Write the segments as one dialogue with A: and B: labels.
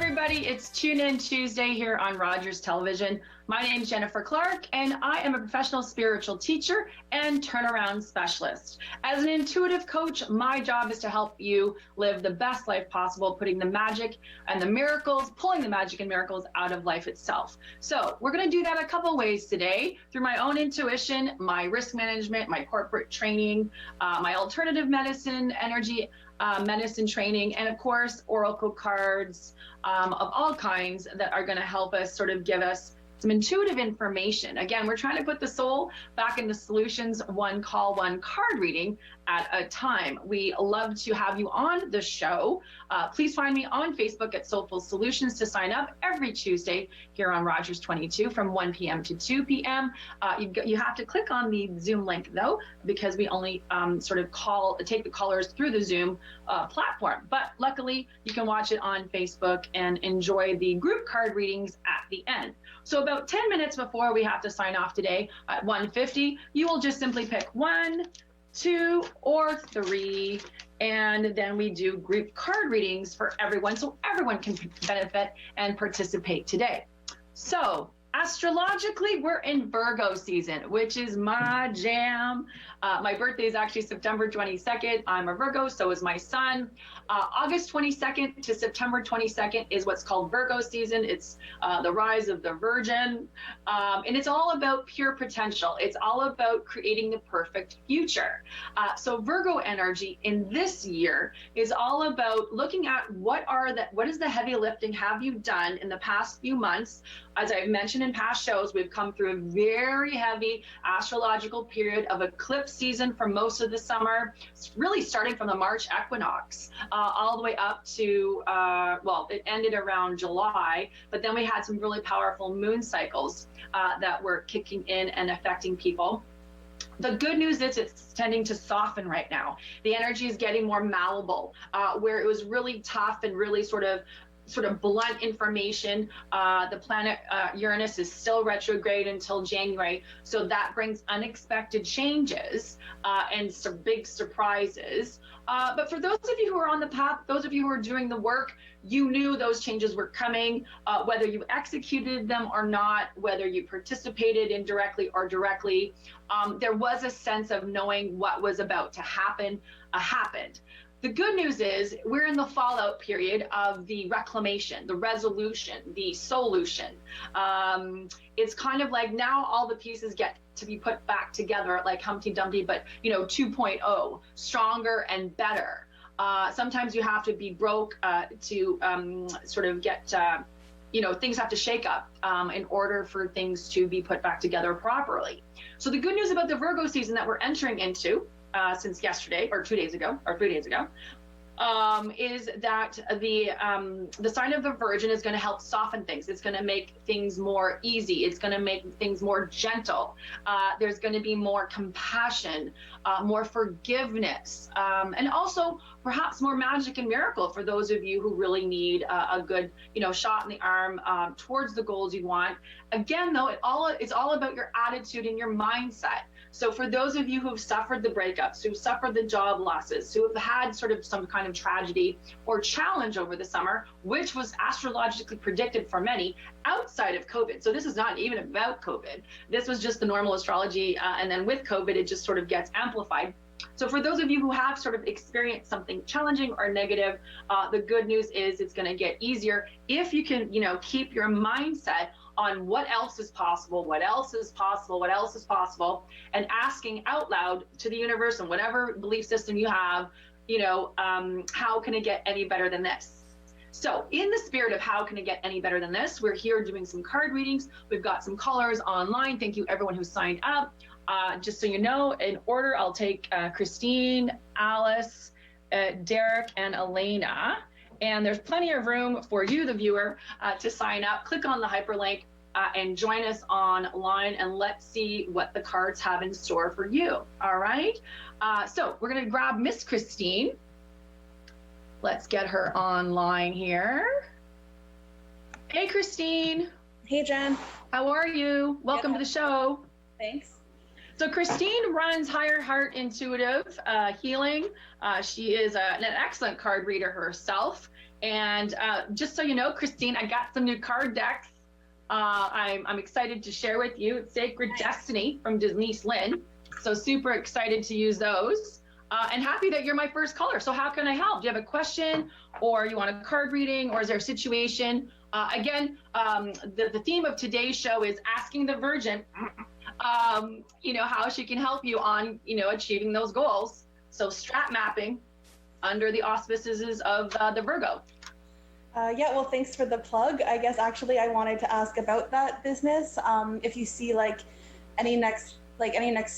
A: everybody, it's Tune In Tuesday here on Rogers Television. My name is Jennifer Clark, and I am a professional spiritual teacher and turnaround specialist. As an intuitive coach, my job is to help you live the best life possible, putting the magic and the miracles, pulling the magic and miracles out of life itself. So we're going to do that a couple ways today, through my own intuition, my risk management, my corporate training, my alternative medicine, energy medicine training, and of course, oracle cards of all kinds that are going to help us sort of give us some intuitive information. Again, we're trying to put the soul back into solutions, one call, one card reading at a time. We love to have you on the show. Please find me on Facebook at Soulful Solutions to sign up every Tuesday here on Rogers 22 from 1 p.m. to 2 p.m. You have to click on the Zoom link though, because we only sort of take the callers through the Zoom platform. But luckily, you can watch it on Facebook and enjoy the group card readings at the end. So about 10 minutes before we have to sign off today at 1:50, you will just simply pick 1, 2, or 3, and then we do group card readings for everyone so everyone can benefit and participate today. So astrologically, we're in Virgo season, which is my jam. My birthday is actually September 22nd. I'm a Virgo, so is my son. August 22nd to September 22nd is what's called Virgo season. It's the rise of the Virgin. And it's all about pure potential. It's all about creating the perfect future. So Virgo energy in this year is all about looking at what is the heavy lifting have you done in the past few months. As I've mentioned in past shows, we've come through a very heavy astrological period of eclipse season for most of the summer. It's really starting from the March equinox all the way up to, well, it ended around July, but then we had some really powerful moon cycles that were kicking in and affecting people. The good news is it's tending to soften right now. The energy is getting more malleable, where it was really tough and really sort of blunt information. The planet Uranus is still retrograde until January, so that brings unexpected changes and some big surprises. But for those of you who are on the path, those of you who are doing the work, you knew those changes were coming, whether you executed them or not, whether you participated indirectly or directly. There was a sense of knowing what was about to happen, happened. The good news is we're in the fallout period of the reclamation, the resolution, the solution. It's kind of like now all the pieces get to be put back together like Humpty Dumpty, but 2.0, stronger and better. Sometimes you have to be broke to sort of get, things have to shake up in order for things to be put back together properly. So the good news about the Virgo season that we're entering into, since yesterday or 2 days ago or 3 days ago, is that the sign of the Virgin is going to help soften things. It's going to make things more easy. It's going to make things more gentle. There's going to be more compassion, more forgiveness, and also perhaps more magic and miracle for those of you who really need a good, shot in the arm towards the goals you want. Again, though, it's all about your attitude and your mindset. So for those of you who've suffered the breakups, who've suffered the job losses, who have had sort of some kind of tragedy or challenge over the summer, which was astrologically predicted for many outside of COVID. So this is not even about COVID. This was just the normal astrology. And then with COVID, it just sort of gets amplified. So for those of you who have sort of experienced something challenging or negative, the good news is it's going to get easier if you can, keep your mindset on what else is possible, what else is possible, what else is possible, and asking out loud to the universe and whatever belief system you have, how can it get any better than this? So in the spirit of how can it get any better than this, we're here doing some card readings. We've got some callers online. Thank you everyone who signed up. Just so you know, in order, I'll take Christine, Alice, Derek, and Elena. And there's plenty of room for you, the viewer, to sign up. Click on the hyperlink and join us online, and let's see what the cards have in store for you. All right. So we're going to grab Miss Christine. Let's get her online here. Hey, Christine.
B: Hey, Jen.
A: How are you? Welcome to the show.
B: Thanks.
A: So Christine runs Higher Heart Intuitive Healing. She is an excellent card reader herself. And just so you know, Christine, I got some new card decks. I'm excited to share with you. It's Sacred Destiny from Denise Linn. So super excited to use those. And happy that you're my first caller. So how can I help? Do you have a question, or you want a card reading, or is there a situation? Again, the theme of today's show is asking the Virgin, how she can help you on, achieving those goals. So strat mapping under the auspices of the Virgo.
B: Yeah, well, thanks for the plug. I guess actually I wanted to ask about that business. If you see any next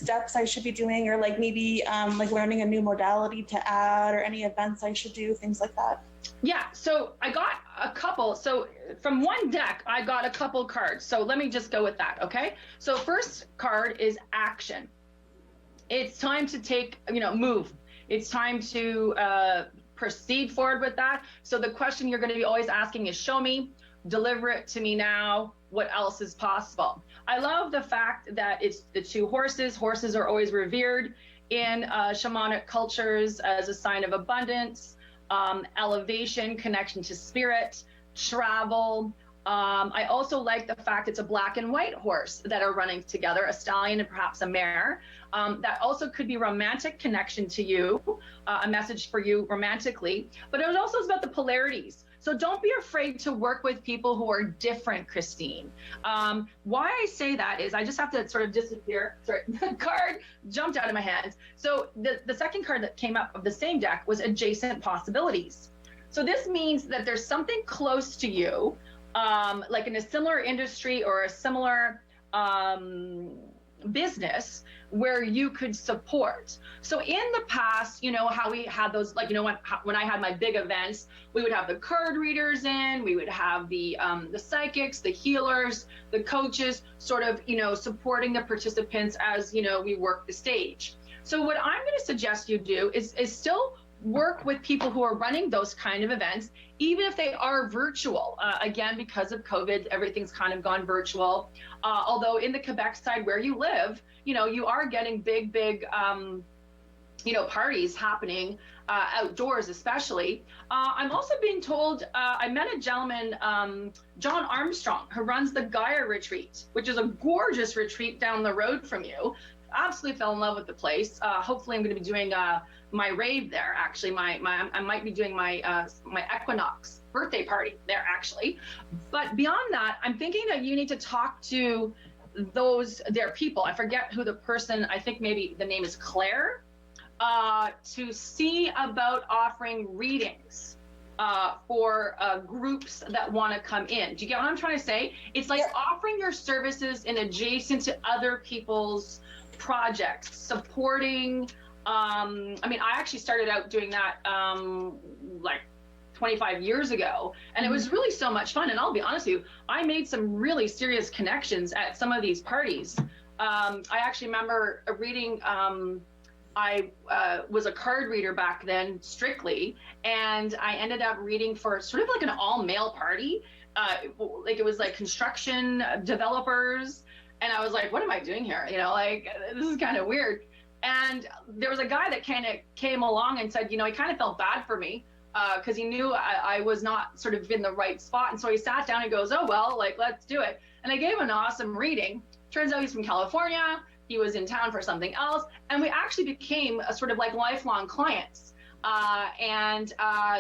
B: steps I should be doing, or maybe learning a new modality to add, or any events I should do, things like that.
A: Yeah, so I got a couple. So from one deck, I got a couple cards. So let me just go with that, okay? So first card is action. It's time to move. It's time to proceed forward with that. So the question you're going to be always asking is, show me, deliver it to me now. What else is possible? I love the fact that it's the two horses. Horses are always revered in shamanic cultures as a sign of abundance, elevation, connection to spirit, travel. I also like the fact it's a black and white horse that are running together, a stallion and perhaps a mare. That also could be romantic connection to you, a message for you romantically, but it also is about the polarities. So don't be afraid to work with people who are different, Christine. Why I say that is I just have to sort of disappear. Sorry, the card jumped out of my hands. So the second card that came up of the same deck was adjacent possibilities. So this means that there's something close to you, like in a similar industry or a similar business where you could support. So in the past, how we had those, when I had my big events, we would have the card readers in, we would have the psychics, the healers, the coaches, sort of, supporting the participants as, we work the stage. So what I'm going to suggest you do is still work with people who are running those kind of events, even if they are virtual. Again, because of COVID, everything's kind of gone virtual. Although in the Quebec side where you live, you are getting big, parties happening outdoors, especially. I'm also being told, I met a gentleman, John Armstrong, who runs the Gaia Retreat, which is a gorgeous retreat down the road from you. Absolutely fell in love with the place. Hopefully I'm going to be doing my rave there. Actually, I might be doing my equinox birthday party there, actually. But beyond that, I'm thinking that you need to talk to their people. I forget who the person, I think maybe the name is Claire, to see about offering readings for groups that want to come in. Do you get what I'm trying to say? It's like offering your services in adjacent to other people's projects, supporting. I actually started out doing that 25 years ago, and it was really so much fun. And I'll be honest with you, I made some really serious connections at some of these parties. I actually remember reading, I was a card reader back then, strictly, and I ended up reading for sort of like an all-male party. It was like construction developers, and I was like, what am I doing here? This is kind of weird. And there was a guy that kind of came along and said, he kind of felt bad for me because he knew I was not sort of in the right spot. And so he sat down and goes, oh, well, let's do it. And I gave him an awesome reading. Turns out he's from California. He was in town for something else. And we actually became a sort of like lifelong clients. And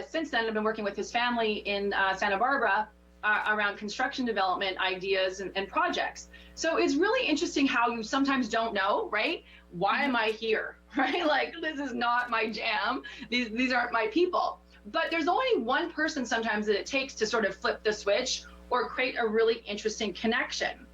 A: since then, I've been working with his family in Santa Barbara around construction development ideas and projects. So it's really interesting how you sometimes don't know, right? Why am I here, right? This is not my jam. These aren't my people. But there's only one person sometimes that it takes to sort of flip the switch or create a really interesting connection.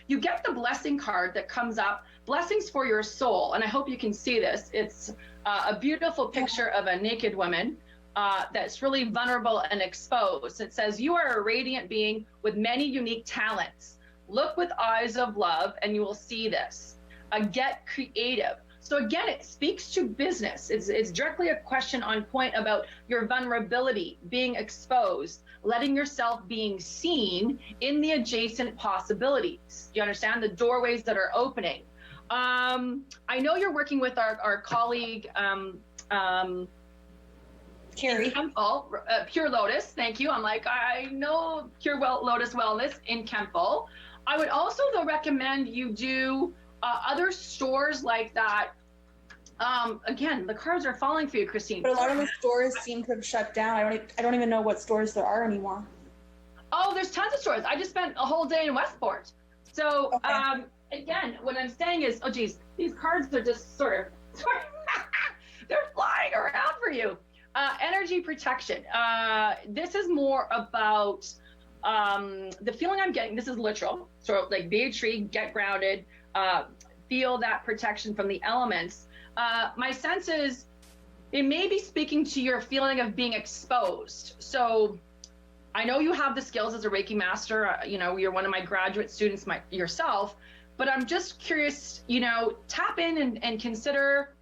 A: You get the blessing card that comes up, blessings for your soul. And I hope you can see this. It's a beautiful picture of a naked woman that's really vulnerable and exposed. It says, you are a radiant being with many unique talents. Look with eyes of love and you will see this. Get creative. So again, it speaks to business. It's directly a question on point about your vulnerability, being exposed, letting yourself being seen in the adjacent possibilities. Do you understand the doorways that are opening? I know you're working with our colleague,
B: Carrie.
A: Kempful, Pure Lotus. Thank you. I'm like, I know Lotus Wellness in Kempful. I would also, though, recommend you do other stores like that. Again, the cards are falling for you, Christine.
B: But a lot of the stores seem to have shut down. I don't even know what stores there are anymore.
A: Oh, there's tons of stores. I just spent a whole day in Westport. So
B: Okay.
A: again, what I'm saying is, oh geez, these cards are just sort of they're flying around for you. Energy protection. This is more about the feeling I'm getting. This is literal. So like be a tree, get grounded, feel that protection from the elements. My sense is it may be speaking to your feeling of being exposed. So I know you have the skills as a Reiki master. You know, you're one of my graduate students yourself, but I'm just curious, you know, tap in and consider,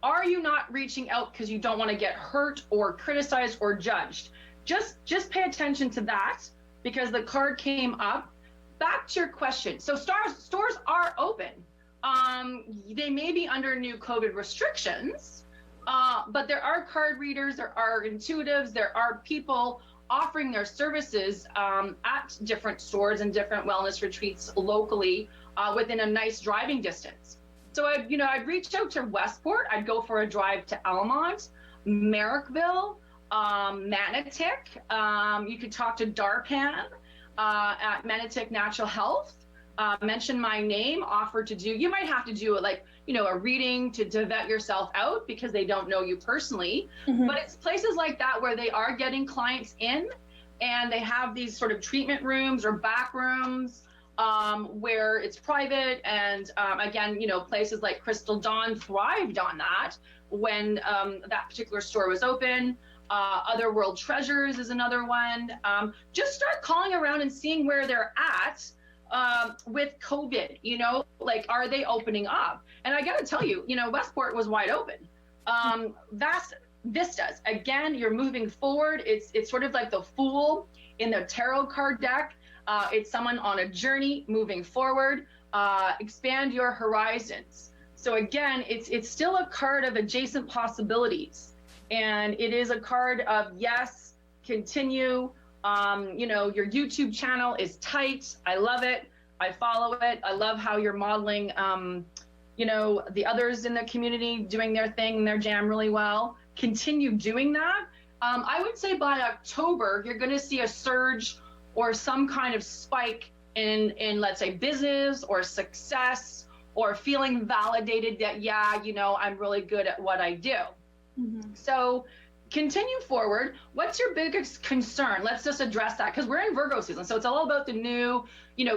A: are you not reaching out because you don't want to get hurt or criticized or judged? Just pay attention to that because the card came up. Back to your question. So stores are open. They may be under new COVID restrictions, but there are card readers, there are intuitives, there are people offering their services at different stores and different wellness retreats locally within a nice driving distance. So I'd reach out to Westport. I'd go for a drive to Almont, Merrickville, Manotick. You could talk to Darpan at Manotick Natural Health. Mention my name, offer to do, you might have to do a reading to vet yourself out because they don't know you personally.
B: Mm-hmm.
A: But it's places like that where they are getting clients in and they have these sort of treatment rooms or back rooms where it's private. And again, places like Crystal Dawn thrived on that when that particular store was open. Other World Treasures is another one. Just start calling around and seeing where they're at with COVID, are they opening up? And I got to tell you, Westport was wide open. That's Vistas. Again, you're moving forward. It's sort of like the Fool in the tarot card deck. It's someone on a journey moving forward. Expand your horizons. So again, it's still a card of adjacent possibilities. And it is a card of, yes, continue. Your YouTube channel is tight. I love it. I follow it. I love how you're modeling, the others in the community doing their thing and their jam really well. Continue doing that. I would say by October, you're going to see a surge or some kind of spike in let's say business or success or feeling validated that, I'm really good at what I do. Mm-hmm. So continue forward. What's your biggest concern? Let's just address that because we're in Virgo season. So it's all about the new,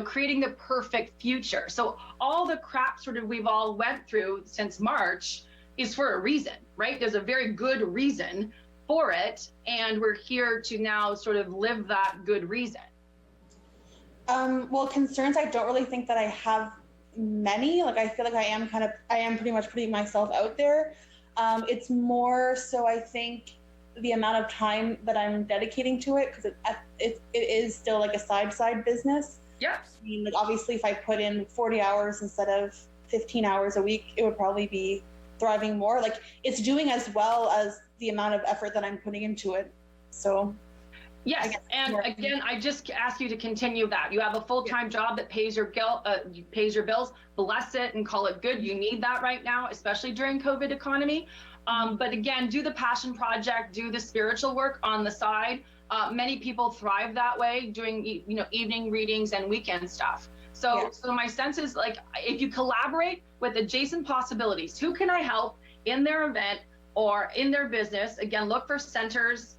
A: creating the perfect future. So all the crap sort of we've all went through since March is for a reason, right? There's a very good reason for it. And we're here to now sort of live that good reason.
B: Well, concerns, I don't really think that I have many. I feel like I am pretty much putting myself out there. It's more so I think the amount of time that I'm dedicating to it because it is still like a side business.
A: Yeah.
B: I mean, obviously, if I put in 40 hours instead of 15 hours a week, it would probably be thriving more. It's doing as well as the amount of effort that I'm putting into it. So.
A: Yes, and again, I just ask you to continue that. You have a full-time job that pays your bills. Bless it and call it good. You need that right now, especially during COVID economy. But again, do the passion project, do the spiritual work on the side. Many people thrive that way, doing evening readings and weekend stuff. So my sense is if you collaborate with adjacent possibilities, who can I help in their event or in their business? Again, look for centers.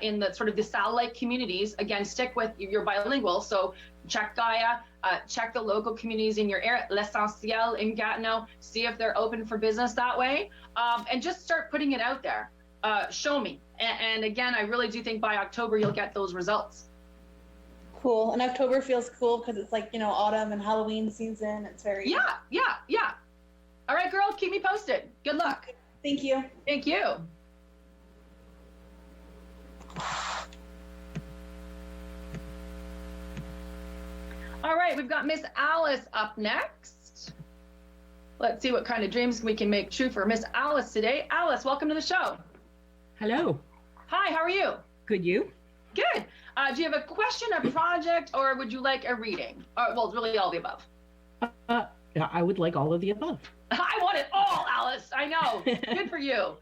A: In the sort of the satellite communities, again, stick with your bilingual. So check Gaia, check the local communities in your area, L'Essentiel in Gatineau, see if they're open for business that way, and just start putting it out there. Show me. And again, I really do think by October, you'll get those results.
B: Cool. And October feels cool because it's autumn and Halloween season. It's very...
A: Yeah. All right, girl, keep me posted. Good luck.
B: Thank you.
A: Thank you. All right, we've got Miss Alice up next. Let's see what kind of dreams we can make true for Miss Alice today. Alice, welcome to the show.
C: Hello.
A: Hi, how are you?
C: Good, you?
A: Good. Do you have a question, a project, or would you like a reading? Well, it's really all the above.
C: Yeah, I would like all of the above.
A: I want it all, Alice. I know. Good for you.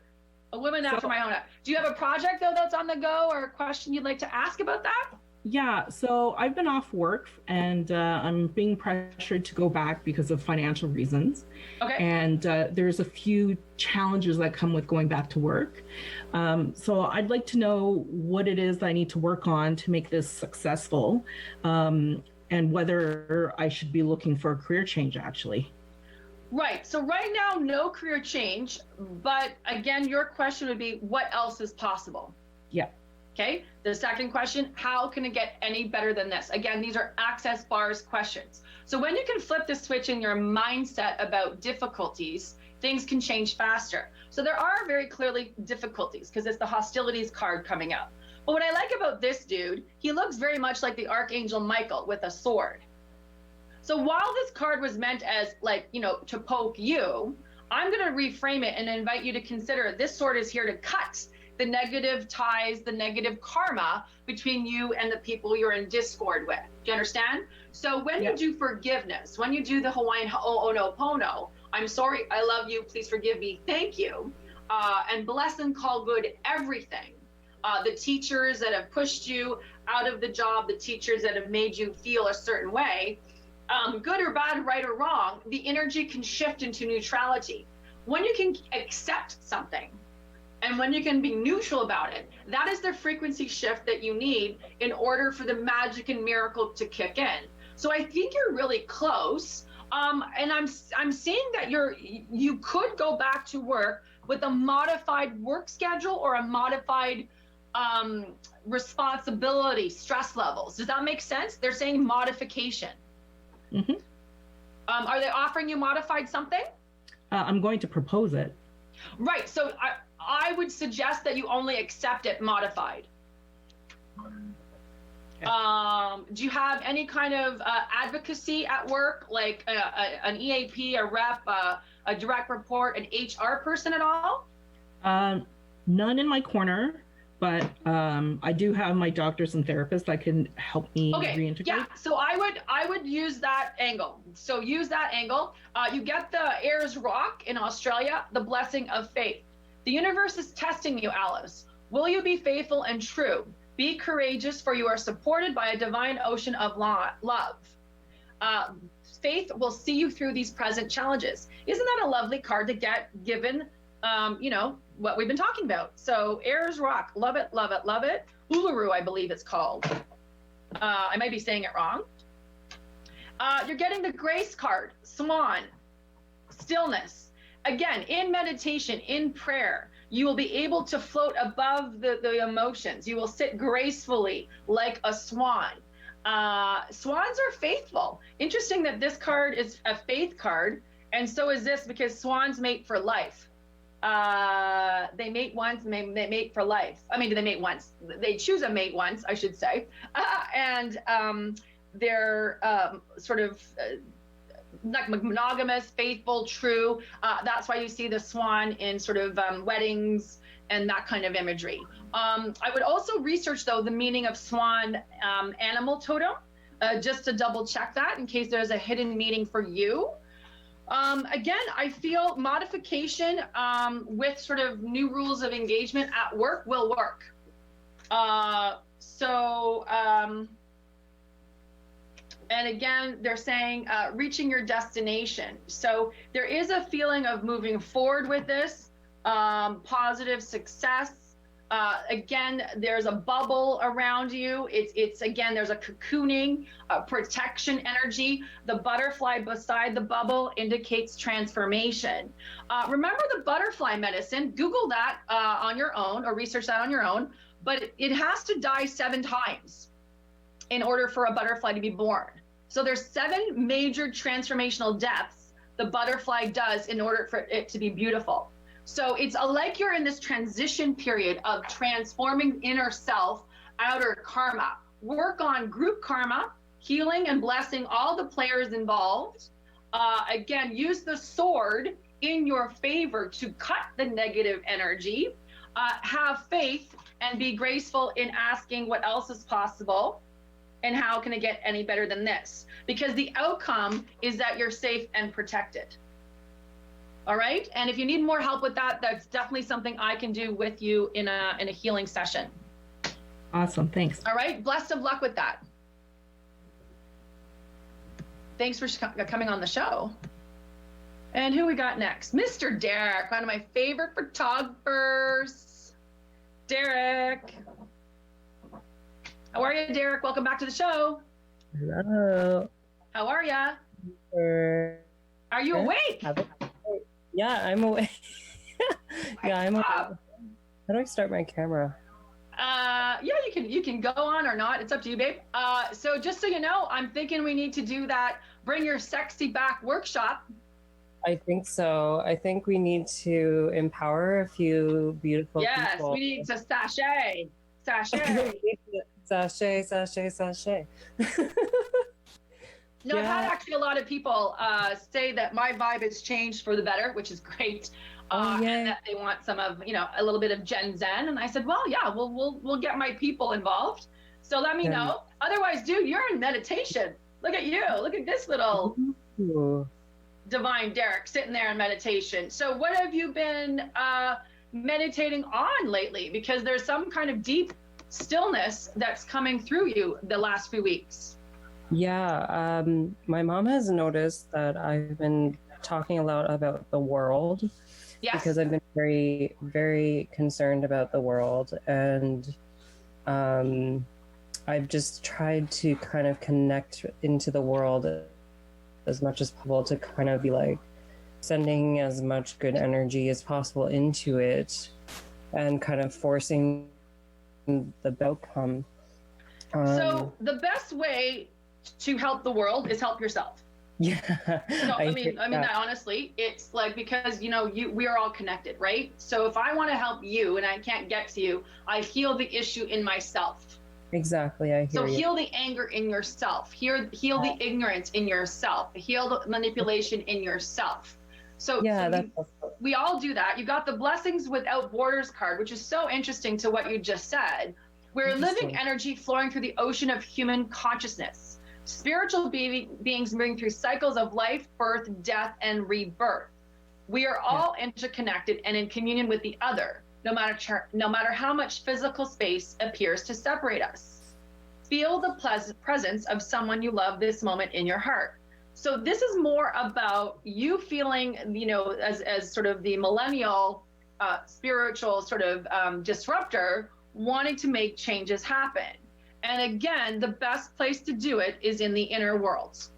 A: A woman after my own heart. Do you have a project, though, that's on the go, or a question you'd like to ask about that?
C: Yeah, so I've been off work and I'm being pressured to go back because of financial reasons.
A: Okay.
C: And there's a few challenges that come with going back to work. So I'd like to know what it is I need to work on to make this successful, and whether I should be looking for a career change, actually.
A: Right. So right now, no career change. But again, your question would be, what else is possible?
C: Yeah.
A: Okay. The second question, how can it get any better than this? Again, these are access bars questions. So when you can flip the switch in your mindset about difficulties, things can change faster. So there are very clearly difficulties because it's the hostilities card coming up. But what I like about this dude, he looks very much like the Archangel Michael with a sword. So while this card was meant as to poke you, I'm going to reframe it and invite you to consider this sword is here to cut the negative ties, the negative karma between you and the people you're in discord with. Do you understand? So when you do forgiveness, when you do the Hawaiian ho'onopono, I'm sorry, I love you, please forgive me, thank you, and bless and call good everything. The teachers that have pushed you out of the job, the teachers that have made you feel a certain way, good or bad, right or wrong, the energy can shift into neutrality. When you can accept something, and when you can be neutral about it, that is the frequency shift that you need in order for the magic and miracle to kick in. So I think you're really close. And I'm seeing that you could go back to work with a modified work schedule or a modified responsibility, stress levels. Does that make sense? They're saying modification.
C: Mm-hmm.
A: Are they offering you modified something?
C: I'm going to propose it.
A: Right. So I would suggest that you only accept it modified. Okay. Do you have any kind of advocacy at work, like an EAP, a rep, a direct report, an HR person at all?
C: None in my corner, but I do have my doctors and therapists that can help me reintegrate.
A: Yeah, so I would use that angle. So use that angle. You get the Ayers Rock in Australia, the blessing of faith. The universe is testing you, Alice. Will you be faithful and true? Be courageous, for you are supported by a divine ocean of love. Faith will see you through these present challenges. Isn't that a lovely card to get given, what we've been talking about? So Ayers Rock, love it, love it, love it. Uluru, I believe it's called. I might be saying it wrong. You're getting the Grace card, Swan, stillness. Again, in meditation, in prayer, you will be able to float above the emotions. You will sit gracefully like a swan. Swans are faithful. Interesting that this card is a faith card, and so is this, because swans mate for life. They mate once and they mate for life. I mean, they mate once. They choose a mate once, I should say. And they're sort of like monogamous, faithful, true. That's why you see the swan in sort of weddings and that kind of imagery. I would also research, though, the meaning of swan animal totem, just to double check that in case there's a hidden meaning for you. Again, I feel modification with sort of new rules of engagement at work will work. And again, they're saying reaching your destination. So there is a feeling of moving forward with this, positive success. Again, there's a bubble around you. It's again, there's a cocooning, protection energy. The butterfly beside the bubble indicates transformation. Remember the butterfly medicine, Google that on your own or research that on your own, but it has to die 7 times in order for a butterfly to be born. So there's 7 major transformational deaths the butterfly does in order for it to be beautiful. So it's like you're in this transition period of transforming inner self, outer karma. Work on group karma, healing and blessing all the players involved. Again, use the sword in your favor to cut the negative energy. Have faith and be graceful in asking what else is possible and how can it get any better than this? Because the outcome is that you're safe and protected. All right. And if you need more help with that, that's definitely something I can do with you in a healing session.
C: Awesome. Thanks.
A: All right. Blessed of luck with that. Thanks for coming on the show. And who we got next? Mr. Derek, one of my favorite photographers. Derek. How are you, Derek? Welcome back to the show.
D: Hello.
A: How are you? Are you awake?
D: Yeah, I'm awake. Yeah, I'm awake.
A: Uh,
D: How do I start my camera?
A: yeah, you can go on or not. It's up to you, babe. So just so you know, I'm thinking we need to do that Bring Your Sexy Back workshop.
D: I think so. I think we need to empower a few beautiful
A: Yes,
D: people.
A: we need to sashay.
D: Sashay.
A: No, I've had
D: Yeah.
A: actually a lot of people say that my vibe has changed for the better, which is great.
D: Oh, yay.
A: And that they want some of, a little bit of Gen Zen. And I said, well, yeah, we'll get my people involved. So let me
D: Yeah.
A: know. Otherwise, dude, you're in meditation. Look at you. Look at this little
D: Ooh.
A: divine Derek sitting there in meditation. So what have you been meditating on lately? Because there's some kind of deep stillness that's coming through you the last few weeks.
D: Yeah, my mom has noticed that I've been talking a lot about the world
A: Yes.
D: because I've been very, very concerned about the world. And I've just tried to kind of connect into the world as much as possible to kind of be like sending as much good energy as possible into it and kind of forcing the outcome.
A: So the best way to help the world is help yourself.
D: Yeah.
A: No, I mean
D: think
A: that honestly, it's like, because we are all connected, right? So if I want to help you and I can't get to you, I heal the issue in myself.
D: Exactly, I hear
A: So
D: you.
A: heal the anger in yourself, heal the ignorance in yourself, heal the manipulation in yourself. So,
D: Yeah,
A: so
D: that's
A: we all do that. You got the Blessings Without Borders card, which is so interesting to what you just said. We're living
D: Interesting.
A: energy flowing through the ocean of human consciousness. Spiritual beings moving through cycles of life, birth, death, and rebirth. We are all interconnected and in communion with the other, no matter how much physical space appears to separate us. Feel the presence of someone you love this moment in your heart. So this is more about you feeling, as sort of the millennial spiritual sort of disruptor, wanting to make changes happen. And again, the best place to do it is in the inner worlds.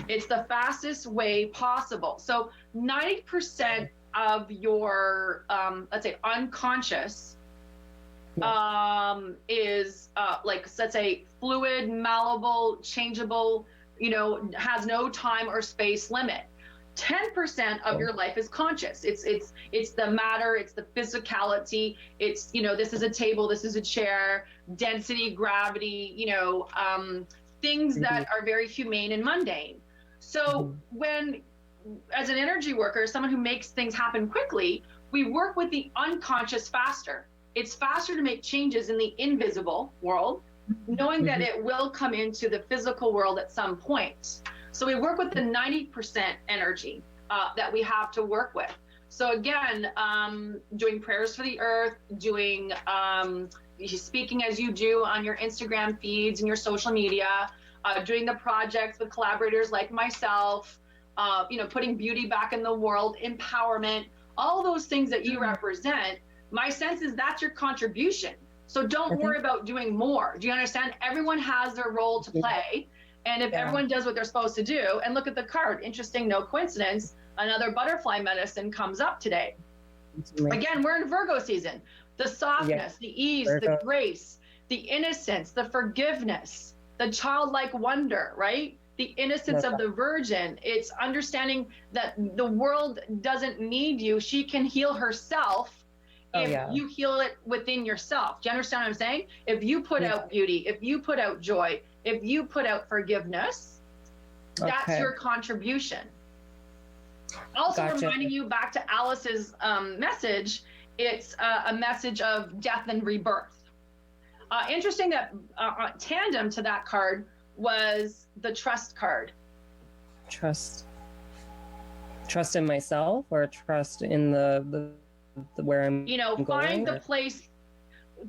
A: It's the fastest way possible. So 90% of your, let's say, unconscious is let's say, fluid, malleable, changeable, has no time or space limit. 10% of your life is conscious. It's the matter, it's the physicality, it's, this is a table, this is a chair, density, gravity, things that are very humane and mundane. So when, as an energy worker, someone who makes things happen quickly, we work with the unconscious faster. It's faster to make changes in the invisible world, knowing that it will come into the physical world at some point. So we work with the 90% energy that we have to work with. So again, doing prayers for the earth, doing speaking as you do on your Instagram feeds and your social media, doing the projects with collaborators like myself, putting beauty back in the world, empowerment, all those things that you represent. My sense is that's your contribution. So don't worry about doing more. Do you understand? Everyone has their role to play. And if everyone does what they're supposed to do, and look at the card, interesting, no coincidence, another butterfly medicine comes up today. Again, we're in Virgo season. The softness, the ease, the grace, the innocence, the forgiveness, the childlike wonder, right? The innocence of the virgin. It's understanding that the world doesn't need you. She can heal herself if you heal it within yourself. Do you understand what I'm saying? If you put out beauty, if you put out joy, if you put out forgiveness, that's your contribution. Also
D: Gotcha.
A: reminding you back to Alice's message, it's a message of death and rebirth. Interesting that tandem to that card was the trust card.
D: Trust in myself, or trust in the where I'm
A: Find
D: going,
A: the place,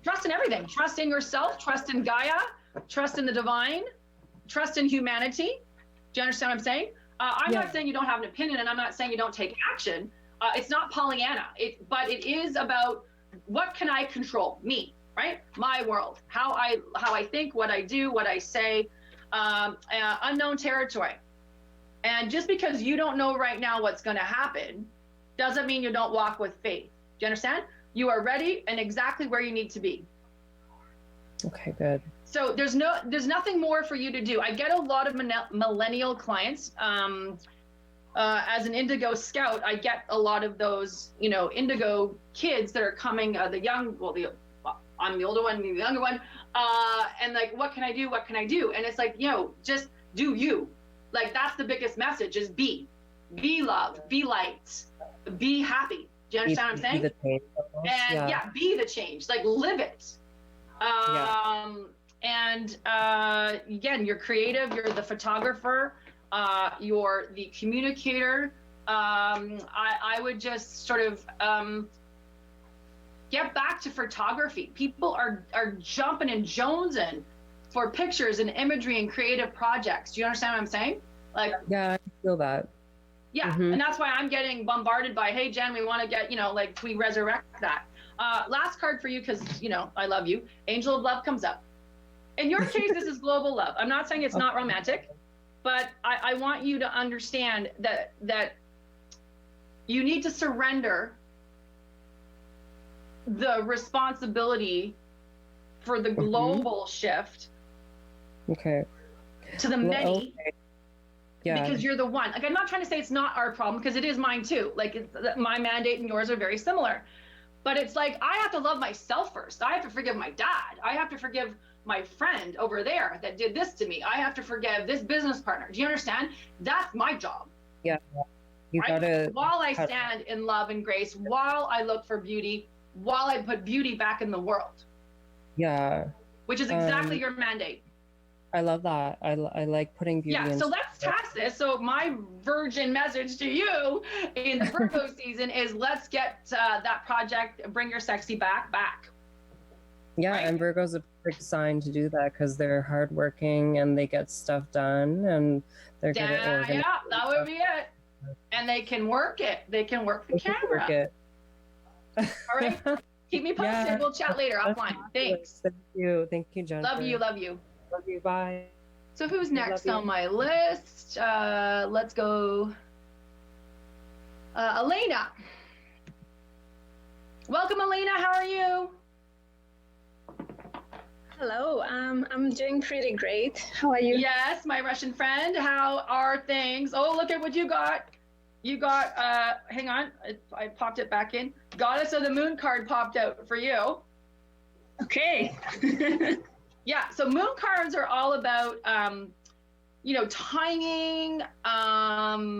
A: trust in everything, trust in yourself, trust in Gaia, trust in the divine, trust in humanity. Do you understand what I'm saying? I'm not saying you don't have an opinion, and I'm not saying you don't take action. It's not Pollyanna, but it is about what can I control? Me, right? My world, how I think, what I do, what I say, unknown territory. And just because you don't know right now what's going to happen doesn't mean you don't walk with faith. Do you understand? You are ready and exactly where you need to be.
D: Okay, good.
A: So there's nothing more for you to do. I get a lot of millennial clients. As an Indigo Scout, I get a lot of those, Indigo kids that are coming, I'm the older one, the younger one, and like, what can I do? What can I do? And it's like, just do you. Like, that's the biggest message is be love, be light, be happy. Do you understand what I'm saying?
D: Be the change,
A: and be the change, like live it. And again, you're creative, you're the photographer, you're the communicator. I would just sort of get back to photography. People are jumping and jonesing for pictures and imagery and creative projects. Do you understand what I'm saying? Like,
D: yeah, I feel that.
A: Yeah, and that's why I'm getting bombarded by, hey, Jen, we want to get, we resurrect that. Last card for you, because, I love you. Angel of Love comes up. In your case, this is global love. I'm not saying it's not romantic, but I want you to understand that you need to surrender the responsibility for the global shift
D: to
A: the many.
D: Okay. Yeah.
A: Because you're the one. Like, I'm not trying to say it's not our problem, because it is mine too. Like, my mandate and yours are very similar. But it's like, I have to love myself first. I have to forgive my dad. I have to forgive my friend over there that did this to me. I have to forgive this business partner. Do you understand? That's my job.
D: Yeah. You gotta.
A: While I stand in love and grace, while I look for beauty, while I put beauty back in the world.
D: Yeah.
A: Which is exactly your mandate.
D: I love that. I like putting beauty in.
A: So let's task this. So my virgin message to you in the Virgo season is, let's get that project, Bring Your Sexy back.
D: Yeah,
A: right?
D: and Virgo's a perfect sign to do that, because they're hardworking and they get stuff done, and they're good at organizing.
A: Yeah, that would be it. And they can work it. They can work the camera.
D: Work it.
A: All right. Keep me posted.
D: Yeah.
A: We'll chat later offline. Thanks.
D: Thank you. Thank you, Jen.
A: Love you. Love you.
D: Love you. Bye.
A: So who's next
D: you.
A: on my list? Let's go. Elena. Welcome, Elena. How are you?
E: Hello, I'm doing pretty great. How are you?
A: Yes, my Russian friend. How are things? Oh, look at what you got. You got, hang on, I popped it back in. Goddess of the Moon card popped out for you.
E: Okay.
A: Yeah, so moon cards are all about, timing.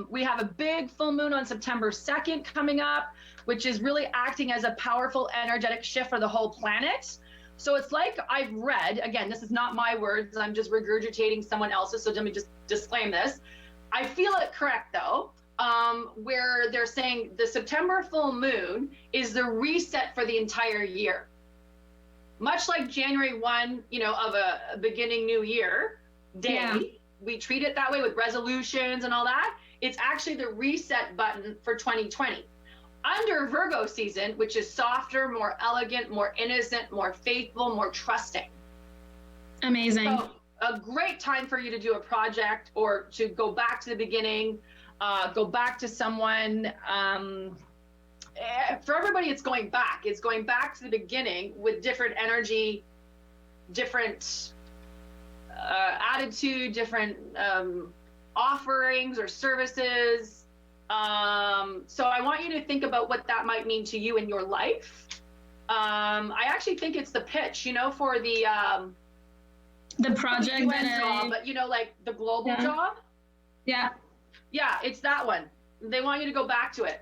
A: We have a big full moon on September 2nd coming up, which is really acting as a powerful energetic shift for the whole planet. So it's like, I've read, again, this is not my words, I'm just regurgitating someone else's, so let me just disclaim this. I feel it correct though, where they're saying the September full moon is the reset for the entire year. Much like January 1, of a beginning new year day, we treat it that way with resolutions and all that. It's actually the reset button for 2020. Under Virgo season, which is softer, more elegant, more innocent, more faithful, more trusting.
E: Amazing.
A: So a great time for you to do a project or to go back to the beginning, go back to someone. For everybody, it's going back. It's going back to the beginning with different energy, different attitude, different offerings or services. So I want you to think about what that might mean to you in your life. I actually think it's the pitch, for the
E: project
A: job, but like the global job.
E: Yeah.
A: Yeah, it's that one. They want you to go back to it.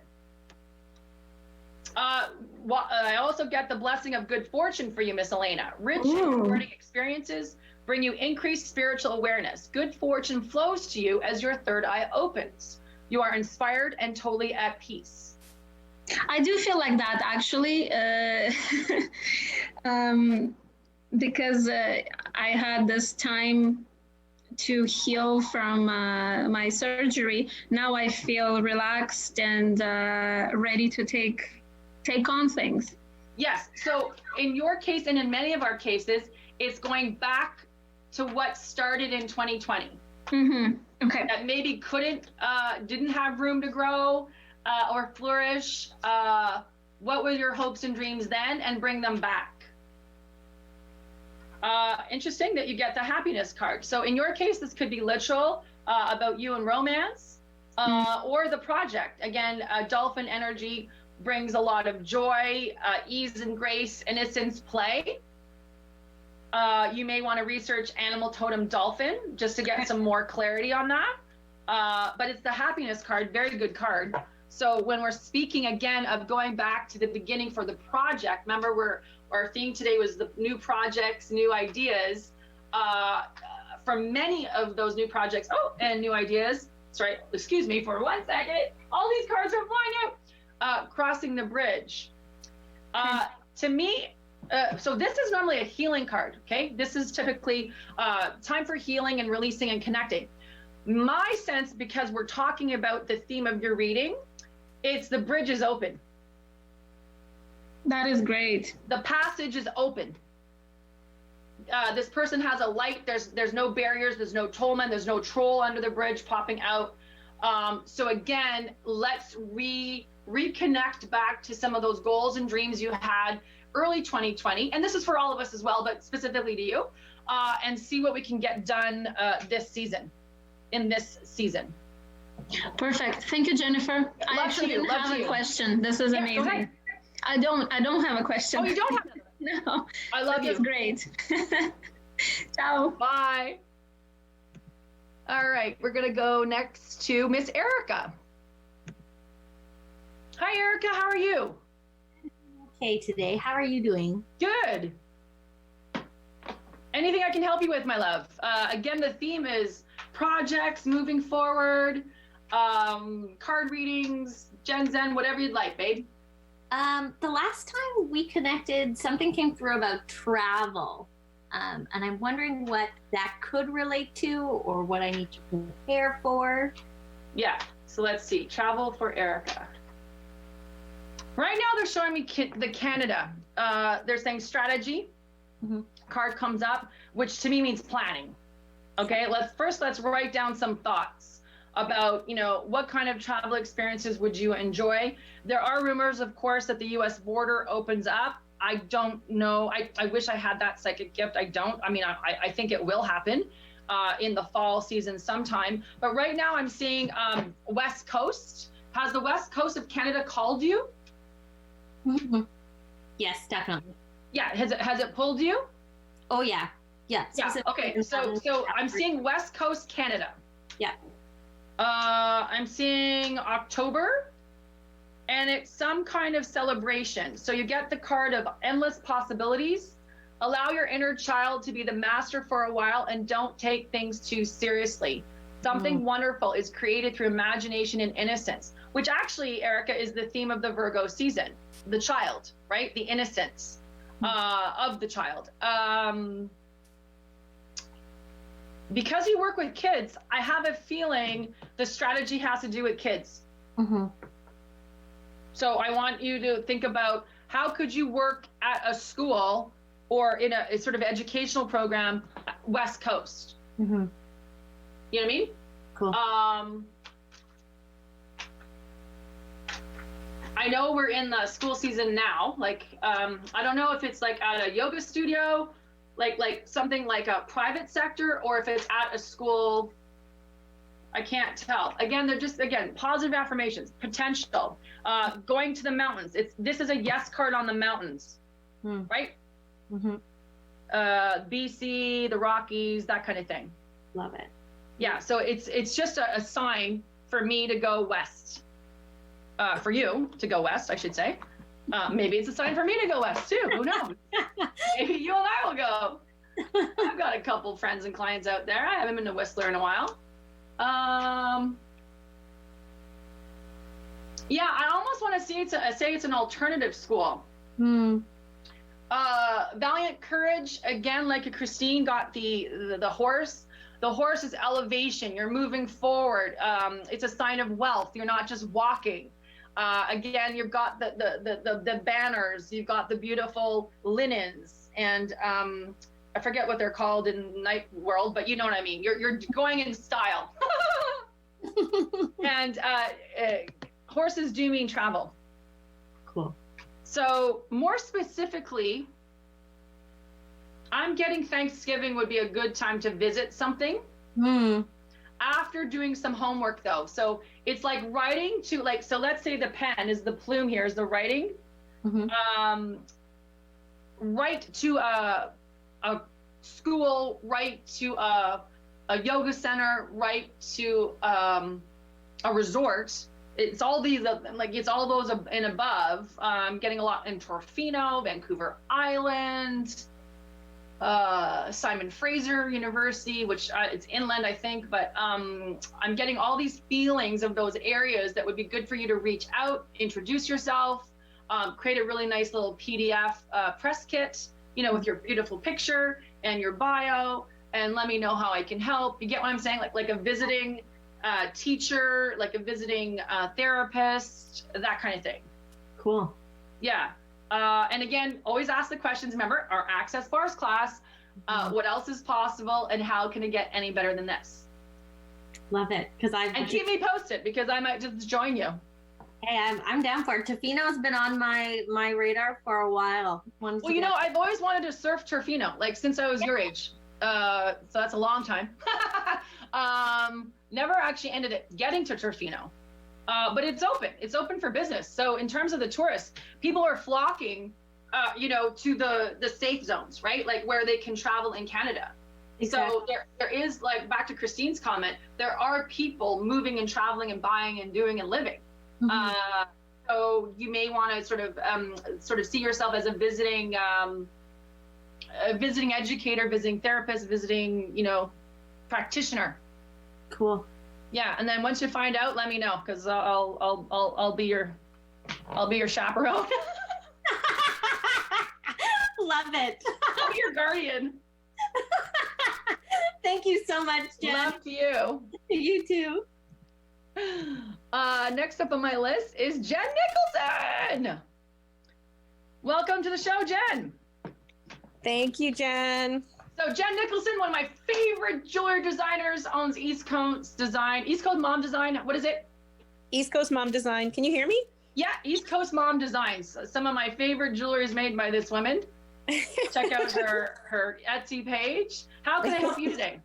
A: I also get the blessing of good fortune for you, Miss Elena. Rich and rewarding experiences bring you increased spiritual awareness. Good fortune flows to you as your third eye opens. You are inspired and totally at peace.
E: I do feel like that actually, because I had this time to heal from my surgery. Now I feel relaxed and ready to take on things.
A: Yes. So in your case and in many of our cases, it's going back to what started in 2020.
E: Okay.
A: That maybe didn't have room to grow or flourish. What were your hopes and dreams then, and bring them back? Interesting that you get the happiness card. So in your case, this could be literal about you and romance, or the project. Again, dolphin energy brings a lot of joy, ease and grace, innocence, play. You may want to research animal totem dolphin just to get some more clarity on that. But it's the happiness card, very good card. So when we're speaking again of going back to the beginning for the project, remember our theme today was the new projects, new ideas. For many of those new projects, and new ideas, sorry, excuse me for 1 second. All these cards are flying out. Crossing the bridge. To me, so this is normally a healing card, okay? This is typically time for healing and releasing and connecting. My sense, because we're talking about the theme of your reading, it's the bridge is open.
E: That is great.
A: The passage is open. This person has a light. There's no barriers. There's no tollman. There's no troll under the bridge popping out. So again, let's reconnect back to some of those goals and dreams you had early 2020. And this is for all of us as well, but specifically to you, and see what we can get done in this season.
E: Perfect. Thank you, Jennifer. I actually have a question. This is amazing. I don't have a question.
A: Oh, you don't have
E: No.
A: I love you.
E: That's great. Ciao.
A: Bye. All right, we're gonna go next to Miss Erica. Hi, Erica. How are you?
F: Okay today. How are you doing?
A: Good. Anything I can help you with, my love? Again, the theme is projects moving forward, card readings, Gen Zen, whatever you'd like, babe.
F: The last time we connected, something came through about travel. And I'm wondering what that could relate to or what I need to prepare for.
A: Yeah, so let's see. Travel for Erica. Right now, they're showing me the Canada. They're saying strategy. Card comes up, which to me means planning. Okay, let's write down some thoughts about, what kind of travel experiences would you enjoy? There are rumors, of course, that the U.S. border opens up. I don't know. I wish I had that psychic gift. I don't. I mean, I think it will happen in the fall season sometime. But right now I'm seeing West Coast. Has the West Coast of Canada called you?
F: Yes, definitely.
A: Yeah. Has it pulled you?
F: Oh, yeah. Yeah.
A: Okay. So I'm seeing West Coast Canada.
F: Yeah.
A: I'm seeing October. And it's some kind of celebration. So you get the card of endless possibilities. Allow your inner child to be the master for a while and don't take things too seriously. Something wonderful is created through imagination and innocence, which actually, Erica, is the theme of the Virgo season. The child, right? The innocence of the child. Because you work with kids, I have a feeling the strategy has to do with kids. So I want you to think about how could you work at a school or in a sort of educational program, West Coast. You know what I mean?
F: Cool.
A: I know we're in the school season now. Like, I don't know if it's like at a yoga studio, like something like a private sector, or if it's at a school. I can't tell. Again, they're just, positive affirmations, potential, going to the mountains. This is a yes card on the mountains, right? BC, the Rockies, that kind of thing.
F: Love it.
A: Yeah, so it's just a sign for me to go west. for you to go west, I should say. Maybe it's a sign for me to go west too. Who knows? Maybe you and I will go. I've got a couple friends and clients out there. I haven't been to Whistler in a while. Yeah, I almost want to say it's an alternative school. Valiant Courage, again, like a Christine, got the horse. The horse is elevation. You're moving forward. It's a sign of wealth. You're not just walking. Again, you've got the banners. You've got the beautiful linens, and I forget what they're called in night world, but you know what I mean. You're going in style. And horses do mean travel.
F: Cool.
A: So more specifically, I'm getting Thanksgiving would be a good time to visit something. After doing some homework though. So it's like writing to like, so let's say the pen is the plume here is the writing. Write to a school, write to a yoga center, write to a resort. It's all these, like it's all those and above. I'm getting a lot in Tofino, Vancouver Island, Simon Fraser University, which it's inland, I think, but I'm getting all these feelings of those areas that would be good for you to reach out, introduce yourself, create a really nice little PDF press kit, you know, with your beautiful picture and your bio, and let me know how I can help. You get what I'm saying? Like a visiting teacher, like a visiting therapist, that kind of thing.
F: Cool.
A: Yeah. And again, always ask the questions. Remember, our Access Bars class, what else is possible and how can it get any better than this?
F: Love it.
A: And keep me posted because I might just join you.
F: Hey, I'm down for it. Tofino's been on my radar for a while.
A: Well, you know, I've always wanted to surf Tofino, like since I was your age. So that's a long time. Never actually ended up getting to Tofino. But it's open. It's open for business. So in terms of the tourists, people are flocking, you know, to the safe zones, right? Like where they can travel in Canada. Exactly. So there is, like, back to Christine's comment, there are people moving and traveling and buying and doing and living. So you may want to sort of see yourself as a visiting educator, visiting therapist, visiting, you know, practitioner.
F: Cool.
A: Yeah, and then once you find out, let me know because I'll be your chaperone.
F: Love it.
A: I'll be your guardian.
F: Thank you so much, Jen.
A: Love to you.
F: You too.
A: Next up on my list is Jen Nicholson. Welcome to the show, Jen.
G: Thank you, Jen.
A: So Jen Nicholson, one of my favorite jewelry designers, owns East Coast Mom Design. What is it?
G: East Coast Mom Design. Can you hear me?
A: Yeah, East Coast Mom Designs. Some of my favorite jewelry is made by this woman. Check out her Etsy page. How can I help you today?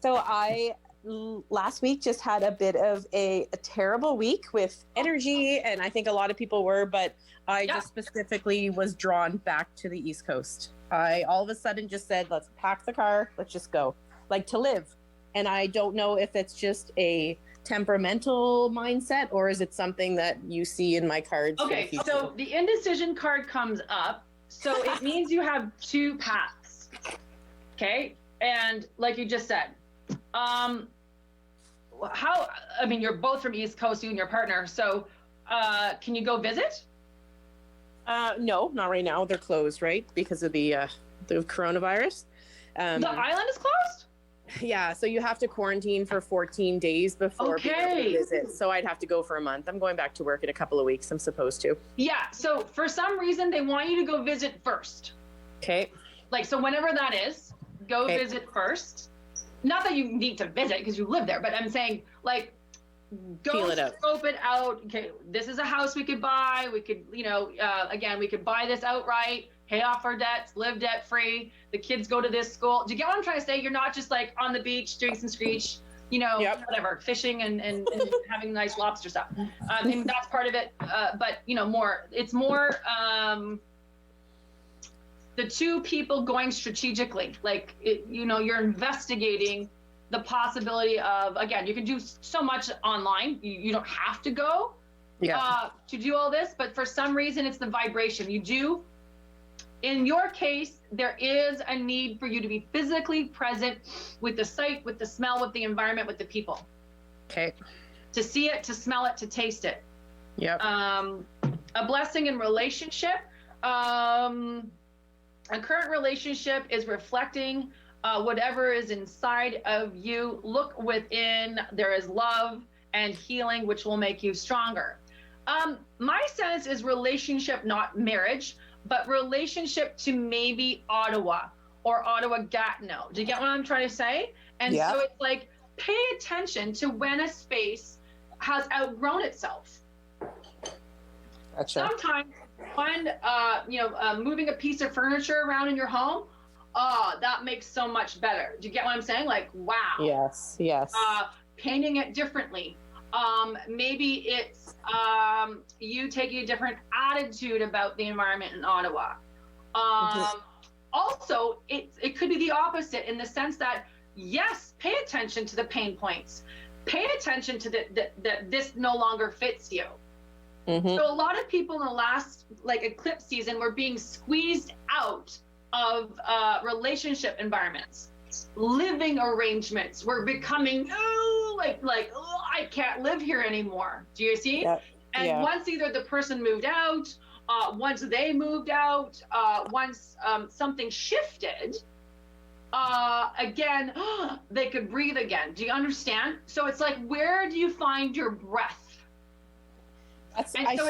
G: So I last week just had a bit of a terrible week with energy, and I think a lot of people were, but I just specifically was drawn back to the East Coast. I all of a sudden just said, let's pack the car, let's just go, like to live. And I don't know if it's just a temperamental mindset or is it something that you see in my cards?
A: Okay, so the indecision card comes up. So it means you have two paths. Okay. And like you just said, you're both from East Coast, you and your partner. So can you go visit?
G: No, not right now. They're closed, right? Because of the coronavirus.
A: The island is closed?
G: Yeah, so you have to quarantine for 14 days before being able to visit. So I'd have to go for a month. I'm going back to work in a couple of weeks. I'm supposed to.
A: Yeah, so for some reason, they want you to go visit first.
G: Okay.
A: Like, so whenever that is, go visit first. Not that you need to visit because you live there, but I'm saying, like, go scope it out. Okay, this is a house we could buy. We could, again, we could buy this outright, pay off our debts, live debt free. The kids go to this school. Do you get what I'm trying to say? You're not just like on the beach doing some screech, whatever, fishing and having nice lobster stuff. And that's part of it. But it's more the two people going strategically. Like, you're investigating the possibility of, again, you can do so much online. You don't have to go. to do all this, but for some reason it's the vibration. You do. In your case, there is a need for you to be physically present with the sight, with the smell, with the environment, with the people.
G: Okay.
A: To see it, to smell it, to taste it.
G: Yep.
A: A blessing in relationship. A current relationship is reflecting whatever is inside of you. Look within. There is love and healing, which will make you stronger. My sense is relationship, not marriage, but relationship to maybe Ottawa or Ottawa-Gatineau. Do you get what I'm trying to say? And so it's like, pay attention to when a space has outgrown itself.
G: Gotcha.
A: Sometimes when, moving a piece of furniture around in your home, that makes so much better. Do you get what I'm saying? Like, wow.
G: Yes.
A: Painting it differently. Maybe it's you taking a different attitude about the environment in Ottawa. Also, it could be the opposite in the sense that, yes, pay attention to the pain points. Pay attention to that this no longer fits you. So a lot of people in the last eclipse season were being squeezed out of relationship environments. Living arrangements were becoming I can't live here anymore. Do you see? And once either the person moved out, once they moved out, once something shifted, again, they could breathe again. Do you understand? So it's like, where do you find your breath?
G: I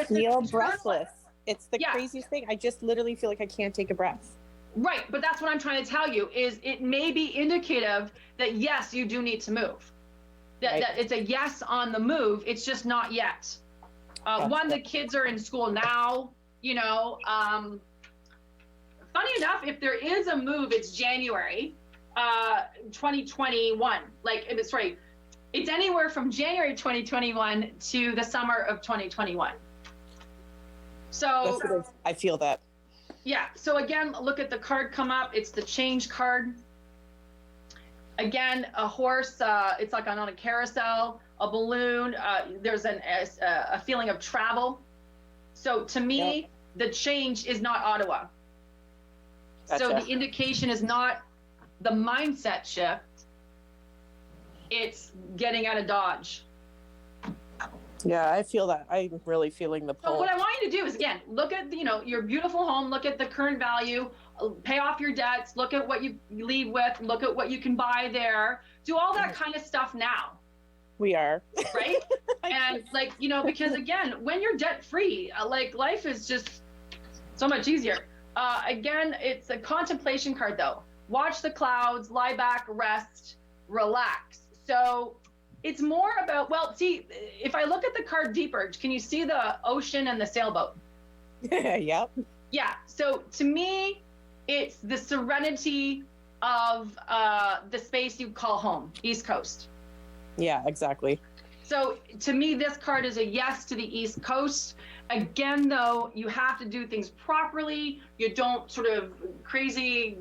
G: feel breathless. It's the craziest thing. I just literally feel like I can't take a breath.
A: Right, but that's what I'm trying to tell you, is it may be indicative that, yes, you do need to move. That it's a yes on the move, it's just not yet. One, the kids are in school now, funny enough, if there is a move, it's January 2021. It's anywhere from January 2021 to the summer of 2021. So
G: I feel that.
A: Yeah, so again, look at the card come up. It's the change card. Again, a horse, it's like on a carousel, a balloon. There's a feeling of travel. So to me, the change is not Ottawa.
G: Gotcha.
A: So the indication is not the mindset shift. It's getting out of Dodge.
G: Yeah, I feel that. I'm really feeling the pull.
A: So what I want you to do is, again, look at your beautiful home, look at the current value, pay off your debts, look at what you leave with, look at what you can buy there, do all that kind of stuff now.
G: We are.
A: Right? And because again, when you're debt free, life is just so much easier. Again, it's a contemplation card though. Watch the clouds, lie back, rest, relax. So it's more about, if I look at the card deeper, can you see the ocean and the sailboat?
G: Yep.
A: Yeah. So to me, it's the serenity of the space you call home, East Coast.
G: Yeah, exactly.
A: So to me, this card is a yes to the East Coast. Again, though, you have to do things properly. You don't sort of crazy,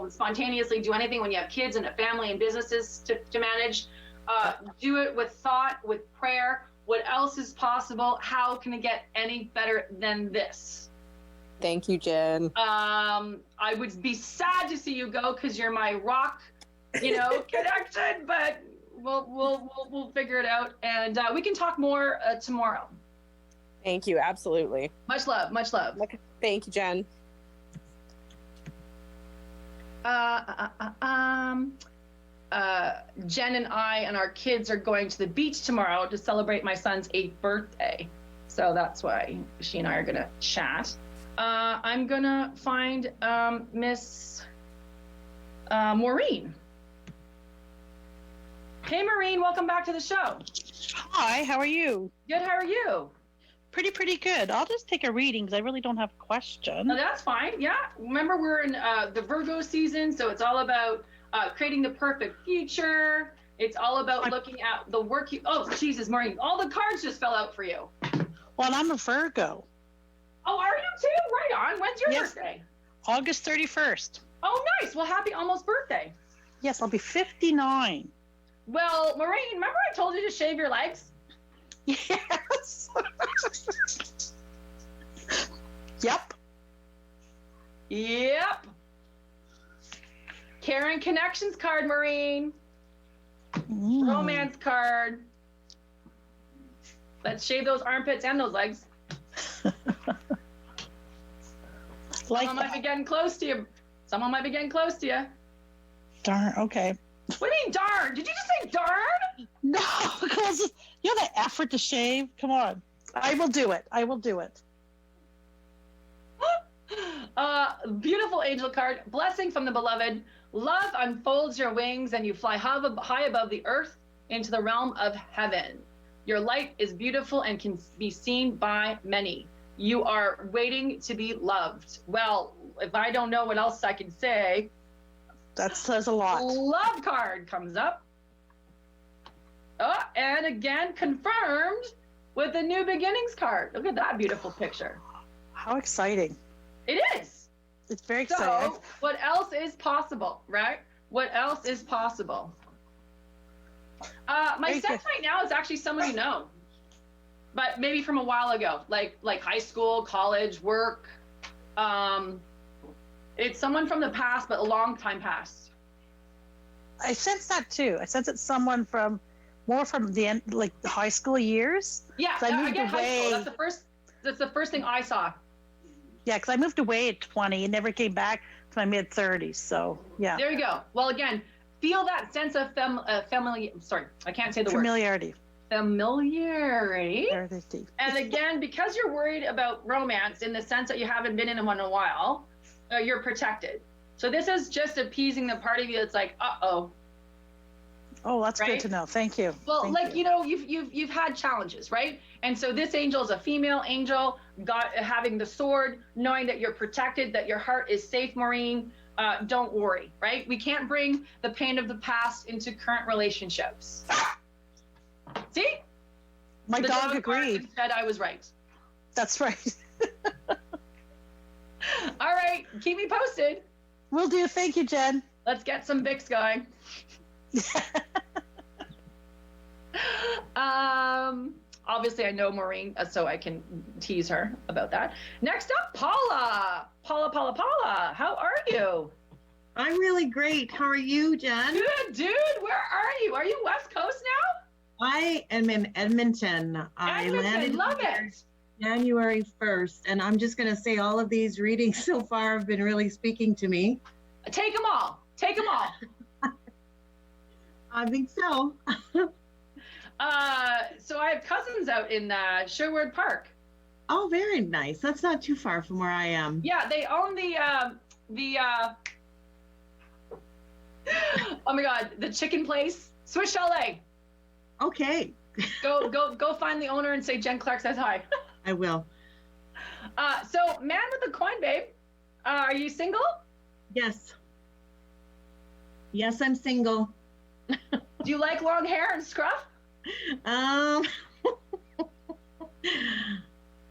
A: spontaneously do anything when you have kids and a family and businesses to manage. Do it with thought, with prayer. What else is possible? How can it get any better than this?
G: Thank you, Jen.
A: I would be sad to see you go because you're my rock, connection, but we'll figure it out, and we can talk more tomorrow.
G: Thank you. Absolutely.
A: Much love. Much love.
G: Thank you, Jen.
A: Jen and I and our kids are going to the beach tomorrow to celebrate my son's 8th birthday. So that's why she and I are going to chat. I'm going to find Miss Maureen. Hey, Maureen, welcome back to the show.
H: Hi, how are you?
A: Good, how are you?
H: Pretty good. I'll just take a reading because I really don't have a question.
A: Oh, that's fine, yeah. Remember, we're in the Virgo season, so it's all about creating the perfect future. It's all about looking at the work you... Oh, Jesus, Maureen, all the cards just fell out for you.
H: Well, I'm a Virgo.
A: Oh, are you too? Right on. When's your birthday?
H: August 31st.
A: Oh, nice. Well, happy almost birthday.
H: Yes, I'll be 59.
A: Well, Maureen, remember I told you to shave your legs?
H: Yes. Yep.
A: Yep. Karen Connections card, Maureen. Romance card. Let's shave those armpits and those legs.
H: Like
A: Someone might be getting close to you. Someone might be getting close to you.
H: darn. Okay.
A: What do you mean, darn? Did you just say darn?
H: No, because you know the effort to shave. Come on. I will do it. I will do it.
A: Beautiful angel card. Blessing from the beloved. Love unfolds your wings and you fly high above the earth into the realm of heaven. Your light is beautiful and can be seen by many. You are waiting to be loved. Well, if I don't know what else I can say,
H: That says a lot.
A: love card comes up. Oh, and again, confirmed with the new beginnings card. Look at that beautiful picture.
H: How exciting.
A: It is.
H: It's very exciting.
A: So, what else is possible, right? What else is possible? My
H: Very
A: sense
H: good.
A: right now is actually someone you know, but maybe from a while ago, like high school, college, work. It's someone from the past, but a long time past.
H: I sense that too. I sense it's someone from more from the end, like the high school years.
A: Yeah,
H: So I
A: I
H: moved
A: get high school.
H: away.
A: That's the first thing I saw.
H: Yeah, because I moved away at 20 and never came back to my mid 30s. So yeah,
A: There you go. Well, again, feel that sense of family. Sorry, I can't say the word.
H: familiarity.
A: Familiarity.
H: Familiarity.
A: And again, because you're worried about romance in the sense that you haven't been in one in a while, you're protected. So this is just appeasing the part of you that's like, uh-oh.
H: Oh, that's
A: Right?
H: good to know. Thank you.
A: Well,
H: Thank
A: like, you know, you've had challenges, right? And so this angel is a female angel, having the sword, knowing that you're protected, that your heart is safe, Maureen. Don't worry, right? We can't bring the pain of the past into current relationships. See?
H: My
A: The
H: dog
A: card
H: agreed.
A: said I was right.
H: That's right.
A: All right, keep me posted.
H: Will do. Thank you, Jen.
A: Let's get some Vicks going. Obviously I know Maureen, so I can tease her about that. Next up, Paula. Paula, how are you?
I: I'm really great. How are you, Jen?
A: Good, dude. Where are you? Are you West Coast now?
I: I am in Edmonton. I landed
A: love
I: here
A: it.
I: January 1st, and I'm just going to say all of these readings so far have been really speaking to me.
A: Take them all. Take them all.
I: I think so.
A: So I have cousins out in Sherwood Park.
I: Oh, very nice. That's not too far from where I am.
A: Yeah, they own oh my God, the chicken place, Swiss Chalet.
I: Okay,
A: Go find the owner and say Jen Clark says hi.
I: I will.
A: So man with the coin, babe. Are you single?
I: Yes. Yes, I'm single.
A: Do you like long hair and scruff?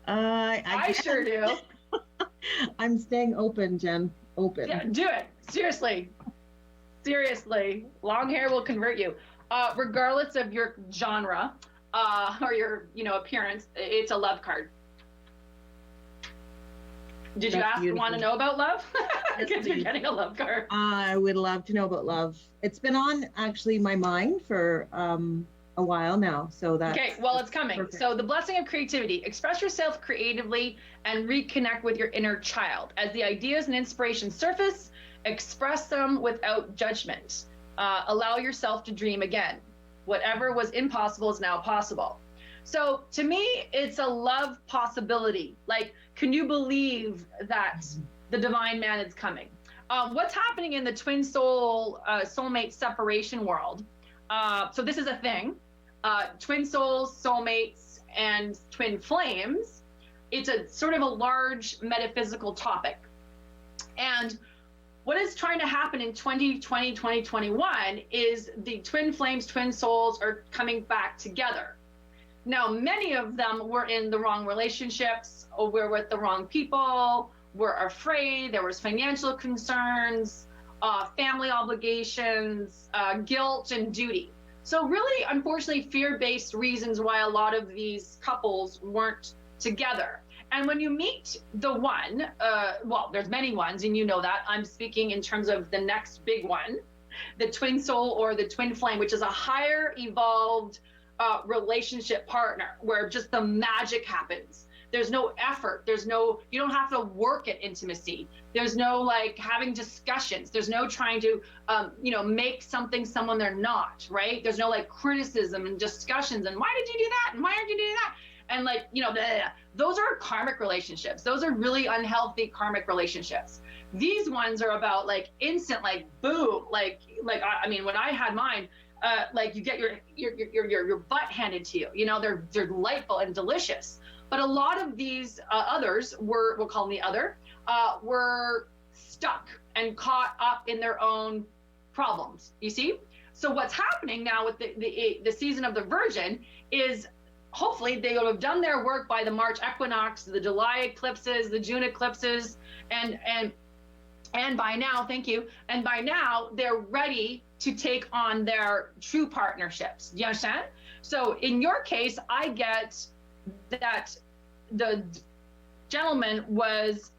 A: I sure do.
I: I'm staying open, Jen. Open.
A: Yeah, do it. Seriously. Long hair will convert you. Regardless of your genre or your, appearance, it's a love card. Did you
I: That's
A: want to
I: beautiful.
A: know about love?
I: Yes,
A: Because you're
I: please.
A: getting a love card.
I: I would love to know about love. It's been on actually my mind for a while now. So that
A: Okay, well, it's coming.
I: perfect.
A: So the blessing of creativity. Express yourself creatively and reconnect with your inner child. As the ideas and inspiration surface, express them without judgment. Allow yourself to dream again. Whatever was impossible is now possible. So to me, it's a love possibility. Like, can you believe that the divine man is coming? What's happening in the twin soulmate separation world? So this is a thing. Twin souls, soulmates, and twin flames. It's a sort of a large metaphysical topic. And what is trying to happen in 2020, 2021 is the twin flames, twin souls are coming back together. Now, many of them were in the wrong relationships, or were with the wrong people, were afraid, there was financial concerns, family obligations, guilt and duty. So really, unfortunately, fear-based reasons why a lot of these couples weren't together. And when you meet the one, well, there's many ones, and you know that. I'm speaking in terms of the next big one, the twin soul or the twin flame, which is a higher evolved relationship partner where just the magic happens. There's no effort. There's no, you don't have to work at intimacy. There's no like having discussions. There's no trying to, make something someone they're not, right? There's no like criticism and discussions and why did you do that? And why did you do that? And like, blah, blah, blah. Those are karmic relationships. Those are really unhealthy karmic relationships. These ones are about like instant, like boom, like I mean, when I had mine, like you get your butt handed to you. You know, they're delightful and delicious. But a lot of these others were, we'll call them the other, were stuck and caught up in their own problems. You see? So what's happening now with the season of the Virgin is hopefully they will have done their work by the March equinox, the July eclipses, the June eclipses, and by now, thank you. And by now they're ready to take on their true partnerships. Do you understand? So in your case, I get that the gentleman was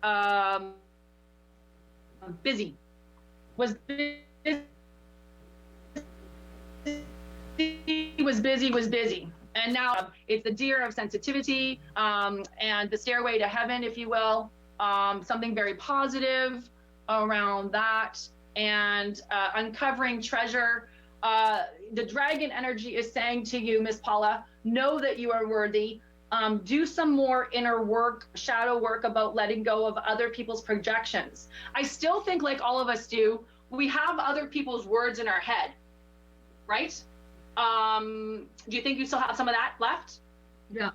A: busy. And now it's the deer of sensitivity and the stairway to heaven, if you will, something very positive around that, and uncovering treasure. The dragon energy is saying to you, Miss Paula, know that you are worthy. Do some more inner work, shadow work about letting go of other people's projections. I still think, like all of us do, we have other people's words in our head, right? Do you think you still have some of that left?
I: Yeah.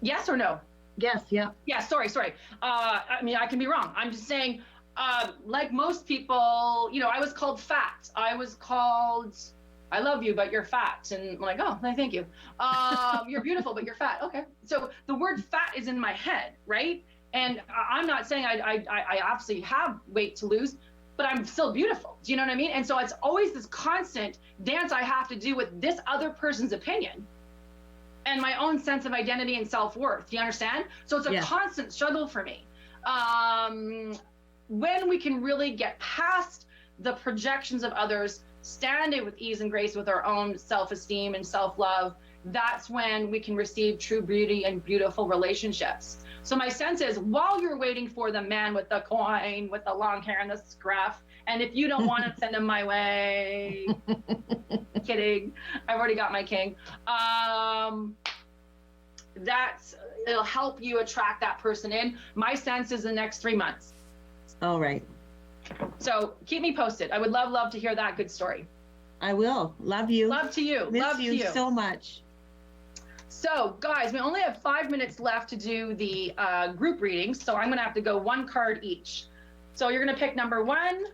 A: Yes or no?
I: Yes. Yeah.
A: Yeah, sorry. I mean, I can be wrong. I'm just saying, like most people, I was called fat. I was called, I love you, but you're fat. And I'm like, oh, thank you. You're beautiful, but you're fat. Okay. So the word fat is in my head, right? And I'm not saying I obviously have weight to lose, but I'm still beautiful. Do you know what I mean? And so it's always this constant dance I have to do with this other person's opinion and my own sense of identity and self-worth. Do you understand? So it's a constant struggle for me. When we can really get past the projections of others, stand it with ease and grace with our own self-esteem and self-love, that's when we can receive true beauty and beautiful relationships. So my sense is, while you're waiting for the man with the coin, with the long hair and the scruff, and if you don't want to send him my way, kidding, I've already got my king. It'll help you attract that person in. My sense is the next 3 months.
I: All right.
A: So keep me posted. I would love to hear that good story.
I: I will. Love you.
A: Love to you.
I: Miss
A: Love
I: you
A: to you
I: so much.
A: So guys, we only have 5 minutes left to do the group readings. So I'm gonna have to go one card each. So you're gonna pick number 1,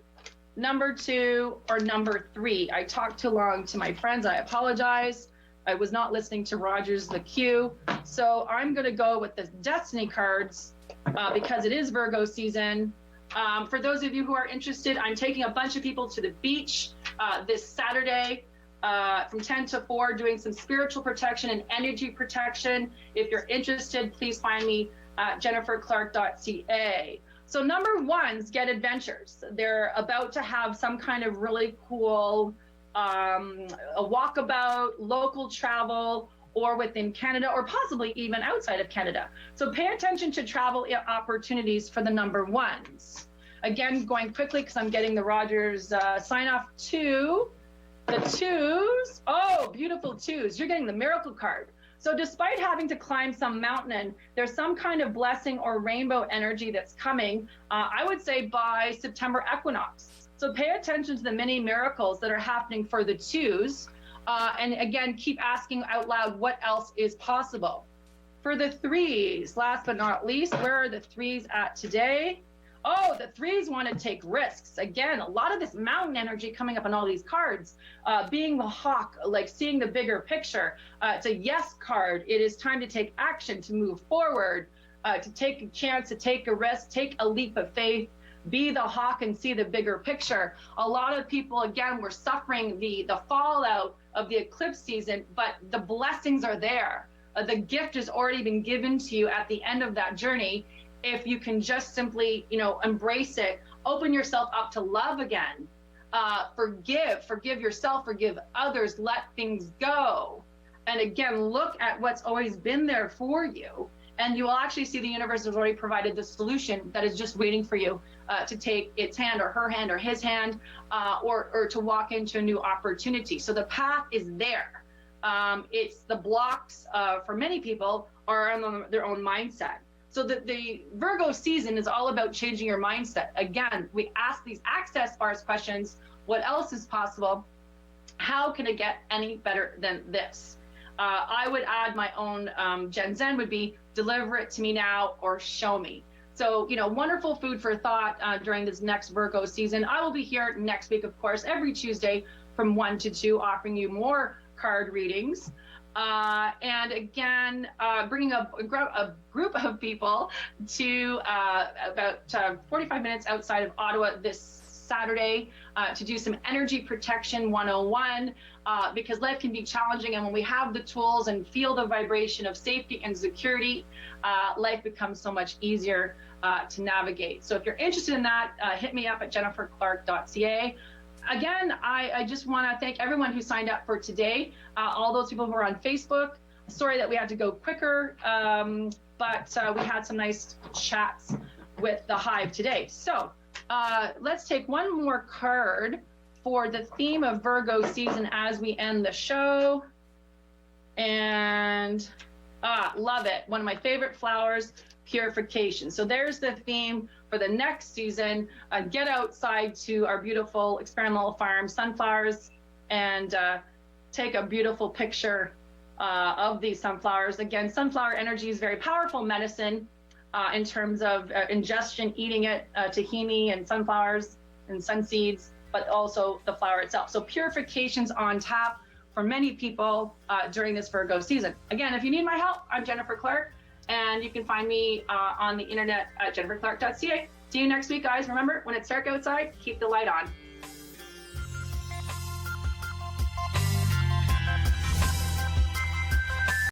A: number 2, or number 3. I talked too long to my friends. I apologize. I was not listening to Rogers the Q. So I'm gonna go with the Destiny cards because it is Virgo season. For those of you who are interested, I'm taking a bunch of people to the beach this Saturday from 10 to 4, doing some spiritual protection and energy protection. If you're interested, please find me at jenniferclark.ca. So number 1's Get Adventures. They're about to have some kind of really cool a walkabout, local travel, or within Canada, or possibly even outside of Canada. So pay attention to travel opportunities for the number 1's. Again, going quickly because I'm getting the Rogers sign off to the 2's. Oh, beautiful 2's. You're getting the miracle card. So despite having to climb some mountain, there's some kind of blessing or rainbow energy that's coming, I would say by September equinox. So pay attention to the many miracles that are happening for the 2's. And again, keep asking out loud what else is possible. For the 3's, last but not least, where are the 3's at today? Oh, the 3's want to take risks. Again, a lot of this mountain energy coming up on all these cards, being the hawk, like seeing the bigger picture. It's a yes card. It is time to take action, to move forward, to take a chance, to take a risk, take a leap of faith. be the hawk and see the bigger picture. A lot of people, again, were suffering the fallout of the eclipse season, but the blessings are there. The gift has already been given to you at the end of that journey. If you can just simply, embrace it, open yourself up to love again, forgive yourself, forgive others, let things go. And again, look at what's always been there for you. And you will actually see the universe has already provided the solution that is just waiting for you to take its hand or her hand or his hand, or to walk into a new opportunity. So the path is there. It's the blocks for many people are on their own mindset. So the Virgo season is all about changing your mindset. Again, we ask these access bars questions. What else is possible? How can it get any better than this? I would add my own Gen Zen would be deliver it to me now or show me. So, wonderful food for thought during this next Virgo season. I will be here next week, of course, every Tuesday from 1 to 2, offering you more card readings. And again, bringing up a group of people to about 45 minutes outside of Ottawa this Saturday to do some energy protection 101, because life can be challenging. And when we have the tools and feel the vibration of safety and security, life becomes so much easier to navigate. So if you're interested in that, hit me up at jenniferclark.ca. Again, I just want to thank everyone who signed up for today, all those people who are on Facebook. Sorry that we had to go quicker, but we had some nice chats with the Hive today. So let's take one more card for the theme of Virgo season as we end the show. And love it. One of my favorite flowers, purification. So there's the theme for the next season. Get outside to our beautiful experimental farm sunflowers and take a beautiful picture of these sunflowers. Again, sunflower energy is very powerful medicine in terms of ingestion, eating it, tahini and sunflowers and sun seeds, but also the flower itself. So purification's on tap for many people during this Virgo season. Again, if you need my help, I'm Jennifer Clark, and you can find me on the internet at jenniferclark.ca. See you next week, guys. Remember, when it's dark outside, keep the light on.